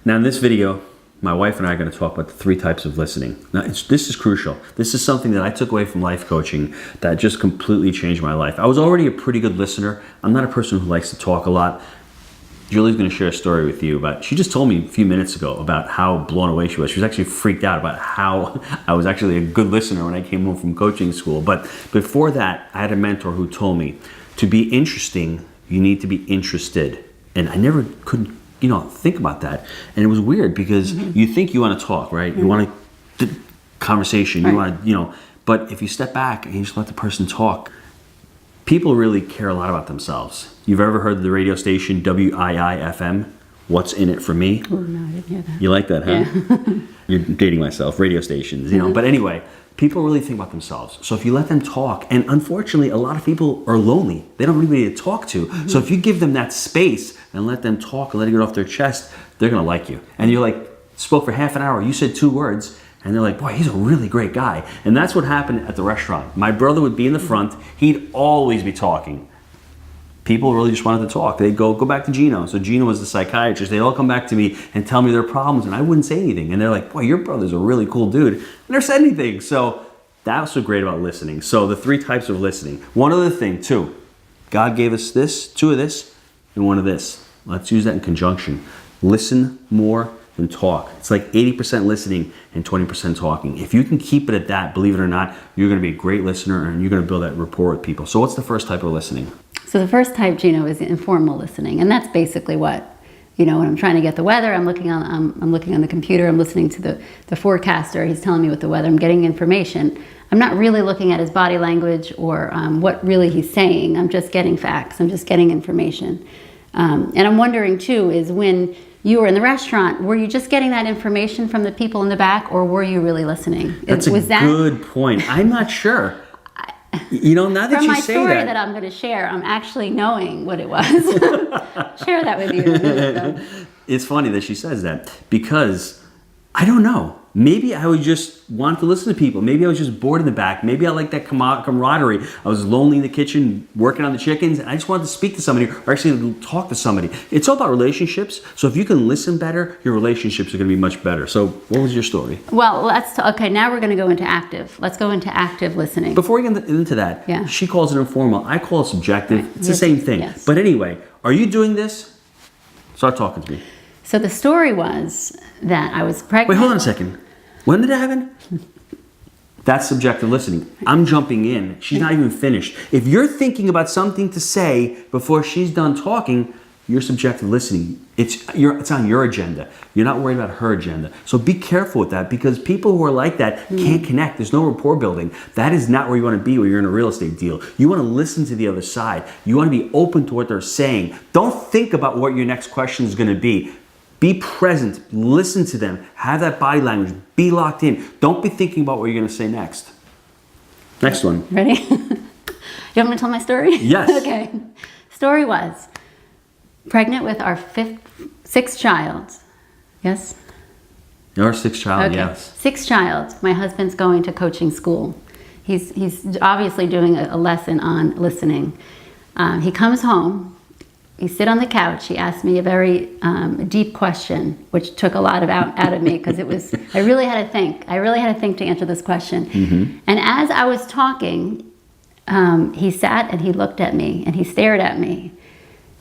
Now in this video, my wife and I are going to talk about the 3 types of listening. Now this is crucial. This is something that I took away from life coaching that just completely changed my life. I was already a pretty good listener. I'm not a person who likes to talk a lot. Julie's going to share a story with you about, she just told me a few minutes ago about how blown away she was. She was actually freaked out about how I was actually a good listener when I came home from coaching school. But before that, I had a mentor who told me to be interesting, you need to be interested. And I never could, think about that. And it was weird because you think you want to talk, right? You want a conversation, you want to, but if you step back and you just let the person talk, people really care a lot about themselves. You've ever heard of the radio station WIIFM? What's in it for me? Oh, no, I didn't hear that. You like that, huh? Yeah. You're dating myself, radio stations, But anyway, people really think about themselves. So if you let them talk, and unfortunately, a lot of people are lonely. They don't have anybody to talk to. So if you give them that space and let them talk and let it get off their chest, they're going to like you. And you're like, spoke for half an hour, you said 2 words, and they're like, boy, he's a really great guy. And that's what happened at the restaurant. My brother would be in the front. He'd always be talking. People really just wanted to talk. They'd go back to Gino. So Gino was the psychiatrist. They'd all come back to me and tell me their problems, and I wouldn't say anything. And they're like, boy, your brother's a really cool dude. I never said anything. So that's so great about listening. So the 3 types of listening. One other thing, too. God gave us 2 of this and 1 of this. Let's use that in conjunction. Listen more than talk. It's like 80% listening and 20% talking. If you can keep it at that, believe it or not, you're going to be a great listener and you're going to build that rapport with people. So what's the first type of listening? So the first type, Gino, is informal listening, and that's basically what, when I'm trying to get the weather, I'm looking on the computer, I'm listening to the forecaster, he's telling me what the weather, I'm getting information. I'm not really looking at his body language or what really he's saying. I'm just getting facts. I'm just getting information. And I'm wondering too, is when you were in the restaurant, were you just getting that information from the people in the back, or were you really listening? That's a good point. I'm not sure. Now that From you my say story that I'm going to share, I'm actually knowing what it was. Share that with you in a minute, though. It's funny that she says that because I don't know. Maybe I would just want to listen to people. Maybe I was just bored in the back. Maybe I like that camaraderie. I was lonely in the kitchen working on the chickens, and I just wanted to speak to somebody or actually talk to somebody. It's all about relationships. So if you can listen better, your relationships are going to be much better. So what was your story? Well, okay, now we're going to go into active. Let's go into active listening. Before we get into that, she calls it informal. I call it subjective. Right. It's the same thing. Yes. But anyway, are you doing this? Start talking to me. So the story was that I was pregnant. Wait, hold on a second. When did it happen? That's subjective listening. I'm jumping in. She's not even finished. If you're thinking about something to say before she's done talking, you're subjective listening. It's on your agenda. You're not worried about her agenda. So be careful with that, because people who are like that can't connect. There's no rapport building. That is not where you want to be when you're in a real estate deal. You want to listen to the other side. You want to be open to what they're saying. Don't think about what your next question is going to be. Be present, listen to them, have that body language, be locked in. Don't be thinking about what you're going to say next. Next one. Ready? You want me to tell my story? Yes. Okay. Story was pregnant with our 6th child. Yes? Your 6th child, Okay. yes. 6th child. My husband's going to coaching school. He's obviously doing a lesson on listening. He comes home. He sit on the couch. He asked me a very deep question, which took a lot out of me, because I really had to think. I really had to think to answer this question. Mm-hmm. And as I was talking, he sat and he looked at me and he stared at me.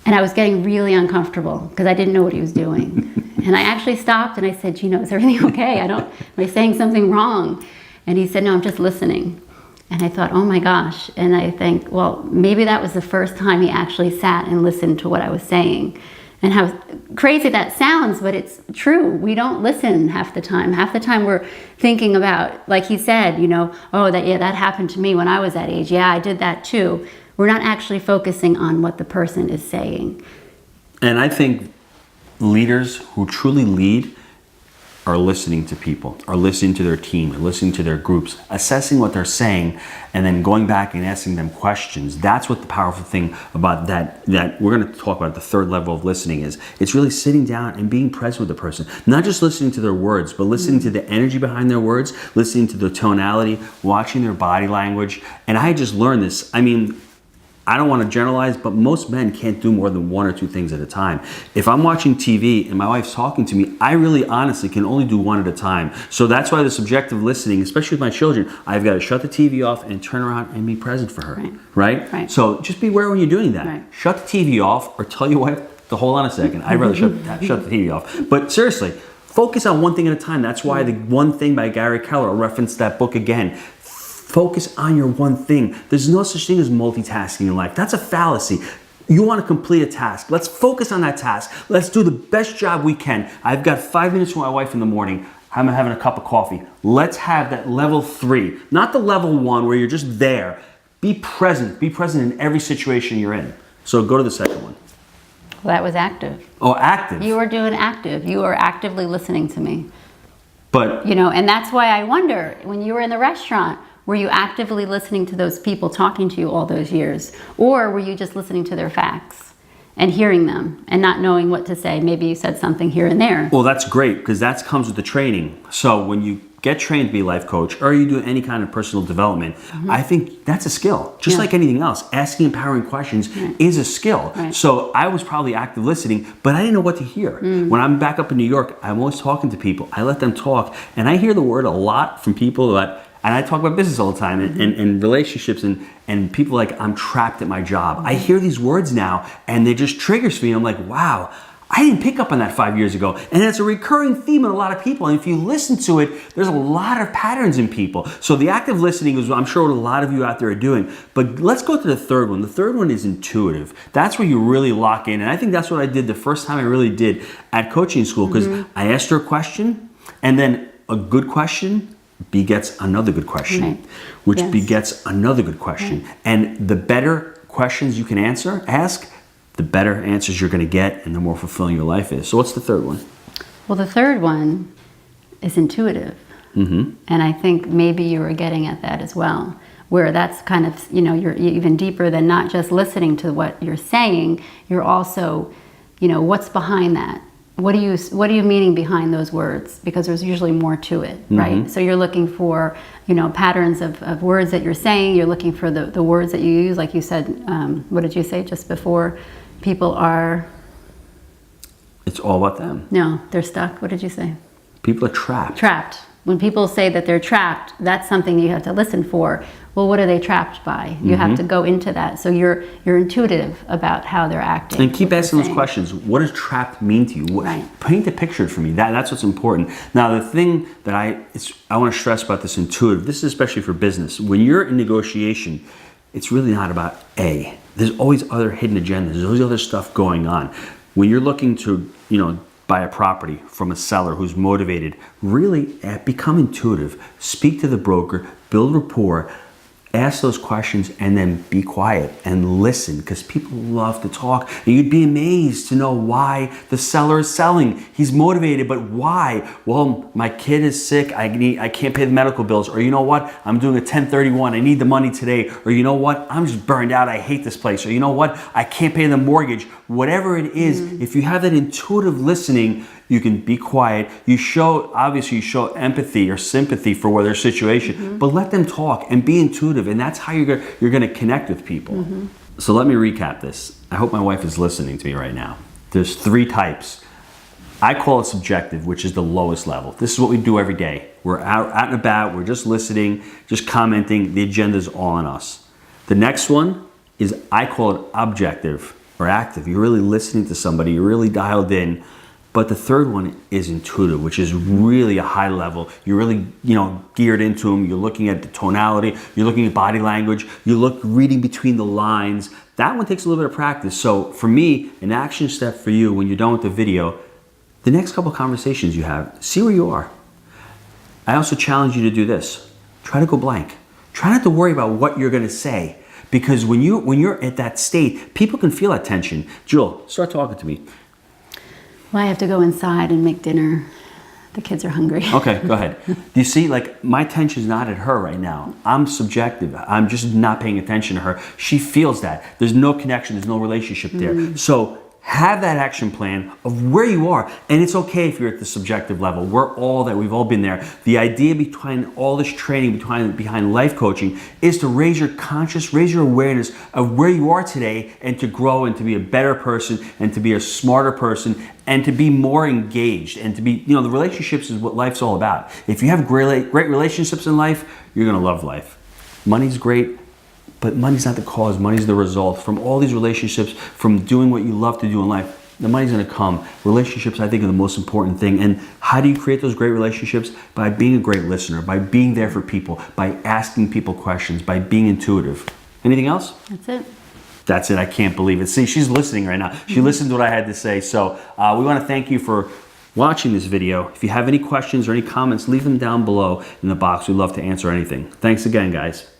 And I was getting really uncomfortable because I didn't know what he was doing. And I actually stopped and I said, Gino, is everything okay? Am I saying something wrong? And he said, no, I'm just listening. And I thought, oh my gosh. And I think, well, maybe that was the first time he actually sat and listened to what I was saying. And how crazy that sounds, but it's true. We don't listen half the time. Half the time we're thinking about, like he said, that happened to me when I was that age. Yeah, I did that too. We're not actually focusing on what the person is saying. And I think leaders who truly lead are listening to people, are listening to their team, are listening to their groups, assessing what they're saying, and then going back and asking them questions. That's what the powerful thing about that we're going to talk about, the 3rd level of listening is. It's really sitting down and being present with the person. Not just listening to their words, but listening to the energy behind their words, listening to the tonality, watching their body language. And I just learned this. I mean, I don't want to generalize, but most men can't do more than one or two things at a time. If I'm watching TV and my wife's talking to me, I really honestly can only do one at a time. So that's why the subjective listening, especially with my children, I've got to shut the TV off and turn around and be present for her, right? So just be aware when you're doing that. Shut the TV off or tell your wife to hold on a second. I'd rather shut the TV off. But seriously, focus on one thing at a time. That's why the One Thing by Gary Keller, I'll reference that book again. Focus on your one thing. There's no such thing as multitasking in life. That's a fallacy. You want to complete a task. Let's focus on that task. Let's do the best job we can. I've got 5 minutes with my wife in the morning. I'm having a cup of coffee. Let's have that level 3, not the level 1 where you're just there. Be present. Be present in every situation you're in. So go to the second one. Well, that was active. Oh, active. You were doing active. You were actively listening to me. But, and that's why I wonder, when you were in the restaurant, were you actively listening to those people talking to you all those years? Or were you just listening to their facts and hearing them and not knowing what to say? Maybe you said something here and there. Well, that's great because that comes with the training. So when you get trained to be a life coach or you do any kind of personal development, I think that's a skill. Just like anything else, asking empowering questions is a skill. So I was probably active listening, but I didn't know what to hear. When I'm back up in New York, I'm always talking to people. I let them talk and I hear the word a lot from people and I talk about business all the time and relationships and people like, I'm trapped at my job. I hear these words now and they just triggers me. I'm like, wow, I didn't pick up on that 5 years ago. And it's a recurring theme in a lot of people. And if you listen to it, there's a lot of patterns in people. So the active listening is, I'm sure, what a lot of you out there are doing. But let's go to the third one. The third one is intuitive. That's where you really lock in. And I think that's what I did the first time I really did at coaching school because I asked her a question and then a good question begets another good question, which begets another good question. And the better questions you can ask, the better answers you're going to get and the more fulfilling your life is. So what's the third one? Well, the third one is intuitive. And I think maybe you were getting at that as well, where that's kind of, you're even deeper than not just listening to what you're saying. You're also, what's behind that? What are you meaning behind those words? Because there's usually more to it, right? So you're looking for, patterns of words that you're saying. You're looking for the words that you use. Like you said, what did you say just before? People are... It's all about them. No, they're stuck. What did you say? People are trapped. Trapped. When people say that they're trapped, that's something you have to listen for. Well, what are they trapped by? You have to go into that. So you're intuitive about how they're acting. And keep asking those questions. What does trapped mean to you? Paint the picture for me. That's what's important. Now, the thing that I want to stress about this intuitive, this is especially for business. When you're in negotiation, it's really not about A. There's always other hidden agendas. There's always other stuff going on. When you're looking to, buy a property from a seller who's motivated, really become intuitive. Speak to the broker, build rapport, ask those questions, and then be quiet and listen because people love to talk. And you'd be amazed to know why the seller is selling. He's motivated, but why? Well, my kid is sick. I can't pay the medical bills. Or you know what? I'm doing a 1031. I need the money today. Or you know what? I'm just burned out. I hate this place. Or you know what? I can't pay the mortgage. Whatever it is, if you have that intuitive listening, you can be quiet. You show empathy or sympathy for their situation, but let them talk and be intuitive. And that's how you're going to connect with people. So let me recap this. I hope my wife is listening to me right now. There's 3 types. I call it subjective, which is the lowest level. This is what we do every day. We're out and about. We're just listening, just commenting. The agenda's all on us. The next one is, I call it objective or active. You're really listening to somebody. You're really dialed in. But the third one is intuitive, which is really a high level. You're really, geared into them. You're looking at the tonality. You're looking at body language. Reading between the lines. That one takes a little bit of practice. So for me, an action step for you when you're done with the video, the next couple of conversations you have, see where you are. I also challenge you to do this. Try to go blank. Try not to worry about what you're going to say. Because when you're at that state, people can feel that tension. Jewel, start talking to me. Well, I have to go inside and make dinner. The kids are hungry. Okay, go ahead. Do you see, my tension's not at her right now. I'm subjective. I'm just not paying attention to her. She feels that. There's no connection. There's no relationship there. So have that action plan of where you are. And it's okay if you're at the subjective level. We've all been there. The idea behind all this training, behind life coaching, is to raise your awareness of where you are today, and to grow and to be a better person and to be a smarter person and to be more engaged and to be, the relationships is what life's all about. If you have great relationships in life, you're gonna love life. Money's great, but money's not the cause, money's the result. From all these relationships, from doing what you love to do in life, the money's gonna come. Relationships, I think, are the most important thing. And how do you create those great relationships? By being a great listener, by being there for people, by asking people questions, by being intuitive. Anything else? That's it. That's it, I can't believe it. See, she's listening right now. She listened to what I had to say. So we wanna thank you for watching this video. If you have any questions or any comments, leave them down below in the box. We'd love to answer anything. Thanks again, guys.